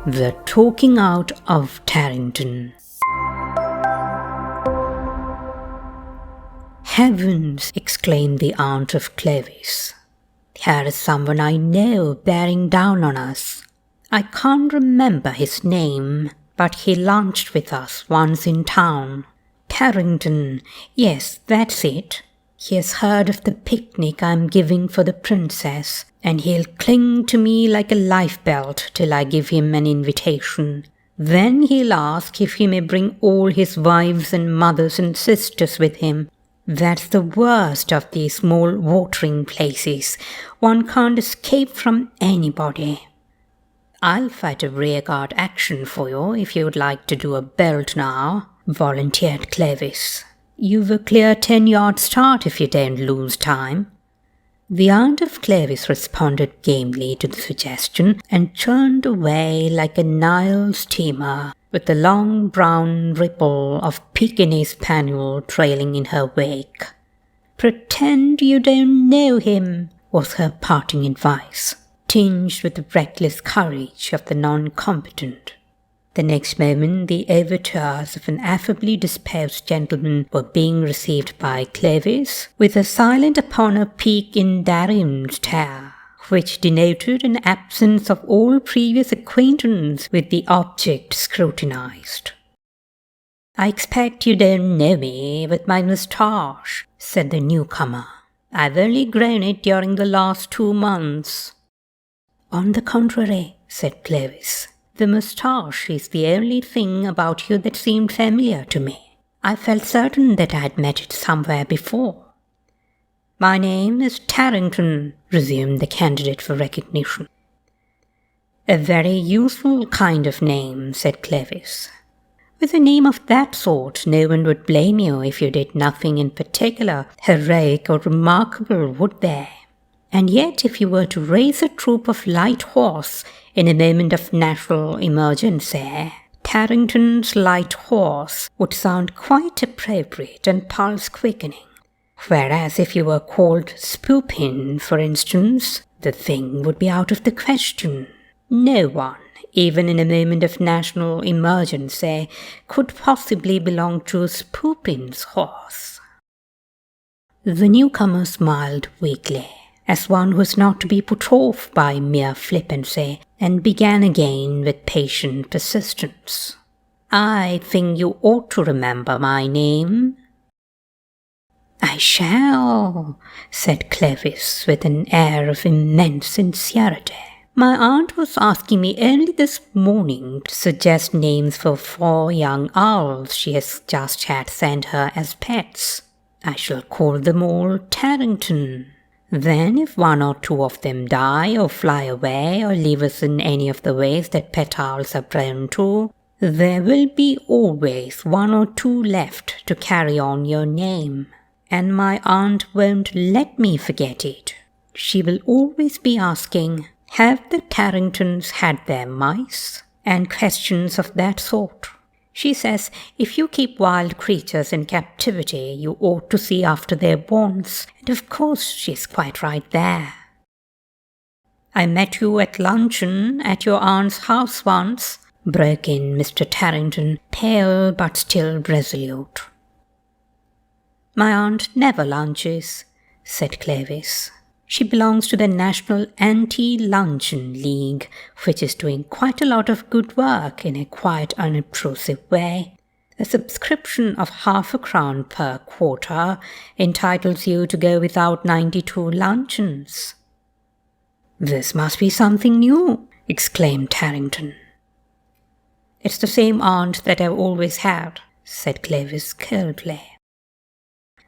The Talking Out of Tarrington. "Heavens!" exclaimed the aunt of Clovis. "Here is someone I know bearing down on us. I can't remember his name, but he lunched with us once in town. Tarrington, yes, that's it. He has heard of the picnic I'm giving for the princess, and he'll cling to me like a lifebelt till I give him an invitation. Then he'll ask if he may bring all his wives and mothers and sisters with him. That's the worst of these small watering places. One can't escape from anybody." "I'll fight a rearguard action for you if you'd like to do a belt now," volunteered Clovis. "You've a clear 10-yard start if you don't lose time." The aunt of Clovis responded gamely to the suggestion and churned away like a Nile steamer, with the long brown ripple of Pekingese spaniel trailing in her wake. "Pretend you don't know him," was her parting advice, tinged with the reckless courage of the non-competent. The next moment the overtures of an affably disposed gentleman were being received by Clovis, with a silent upon a peak in Darren's stare, which denoted an absence of all previous acquaintance with the object scrutinized. "I expect you don't know me with my moustache," said the newcomer. "I've only grown it during the last 2 months." "On the contrary," said Clovis, "the moustache is the only thing about you that seemed familiar to me. I felt certain that I had met it somewhere before." "My name is Tarrington," resumed the candidate for recognition. "A very useful kind of name," said Clovis. "With a name of that sort, no one would blame you if you did nothing in particular heroic or remarkable, would they? And yet if you were to raise a troop of light horse in a moment of national emergency, Tarrington's light horse would sound quite appropriate and pulse-quickening. Whereas if you were called Spoopin, for instance, the thing would be out of the question. No one, even in a moment of national emergency, could possibly belong to Spoopin's horse." The newcomer smiled weakly, as one who is not to be put off by mere flippancy, and began again with patient persistence. "I think you ought to remember my name." "I shall," said Clovis with an air of immense sincerity. "My aunt was asking me only this morning to suggest names for 4 young owls she has just had sent her as pets. I shall call them all Tarrington. Then if 1 or 2 of them die or fly away or leave us in any of the ways that pet owls are prone to, there will be always 1 or 2 left to carry on your name. And my aunt won't let me forget it. She will always be asking, 'Have the Tarringtons had their mice?' and questions of that sort. She says if you keep wild creatures in captivity, you ought to see after their wants, and of course she's quite right there." "I met you at luncheon at your aunt's house once," broke in Mr. Tarrington, pale but still resolute. "My aunt never lunches," said Clovis. "She belongs to the National Anti-Luncheon League, which is doing quite a lot of good work in a quite unobtrusive way. A subscription of £0.50 per quarter entitles you to go without 92 luncheons." "This must be something new," exclaimed Tarrington. "It's the same aunt that I've always had," said Clovis coldly.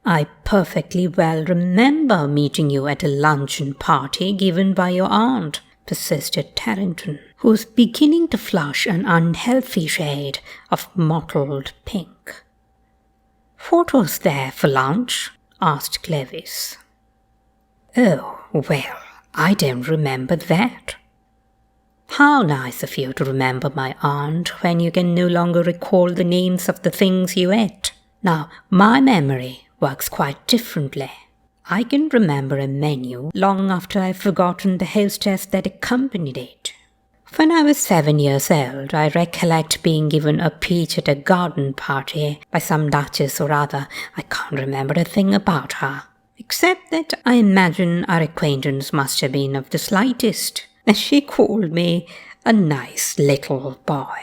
"I perfectly well remember meeting you at a luncheon party given by your aunt," persisted Tarrington, who was beginning to flush an unhealthy shade of mottled pink. "What was there for lunch?" asked Clovis. "Oh, well, I don't remember that." "How nice of you to remember my aunt when you can no longer recall the names of the things you ate. Now, my memory works quite differently. I can remember a menu long after I've forgotten the hostess that accompanied it. When I was 7 years old, I recollect being given a peach at a garden party by some duchess or other. I can't remember a thing about her, except that I imagine our acquaintance must have been of the slightest, as she called me a nice little boy.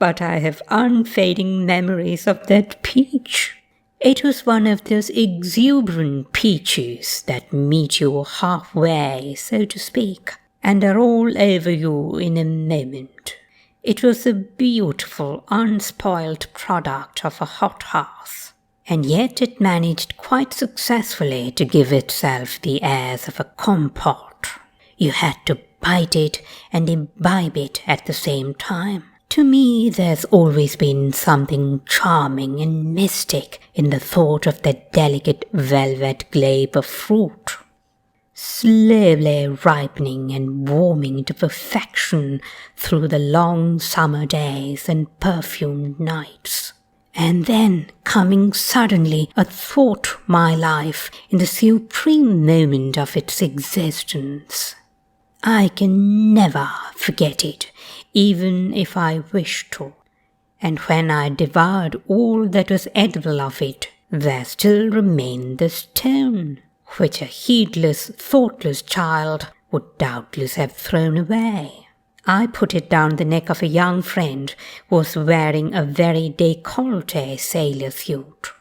But I have unfading memories of that peach. It was one of those exuberant peaches that meet you halfway, so to speak, and are all over you in a moment. It was a beautiful, unspoiled product of a hothouse, and yet it managed quite successfully to give itself the airs of a compote. You had to bite it and imbibe it at the same time. To me, there's always been something charming and mystic in the thought of that delicate velvet glabe of fruit, slowly ripening and warming to perfection through the long summer days and perfumed nights, and then coming suddenly athwart my life in the supreme moment of its existence. I can never forget it, even if I wish to, and when I devoured all that was edible of it, there still remained the stone, which a heedless, thoughtless child would doubtless have thrown away. I put it down the neck of a young friend who was wearing a very décolleté sailor suit.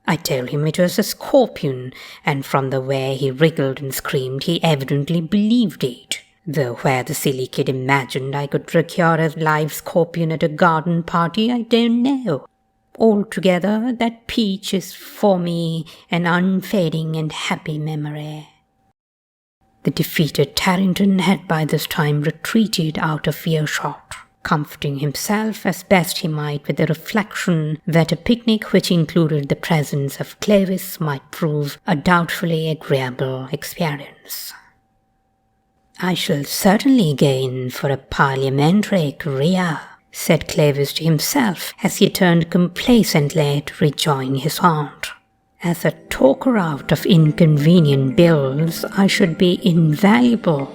I told him it was a scorpion, and from the way he wriggled and screamed, he evidently believed it, though where the silly kid imagined I could procure a live scorpion at a garden party, I don't know. Altogether, that peach is for me an unfading and happy memory. The defeated Tarrington had by this time retreated out of earshot, comforting himself as best he might with the reflection that a picnic which included the presence of Clovis might prove a doubtfully agreeable experience. "I shall certainly go in for a parliamentary career," said Clovis to himself as he turned complacently to rejoin his aunt. "As a talker out of inconvenient bills, I should be invaluable.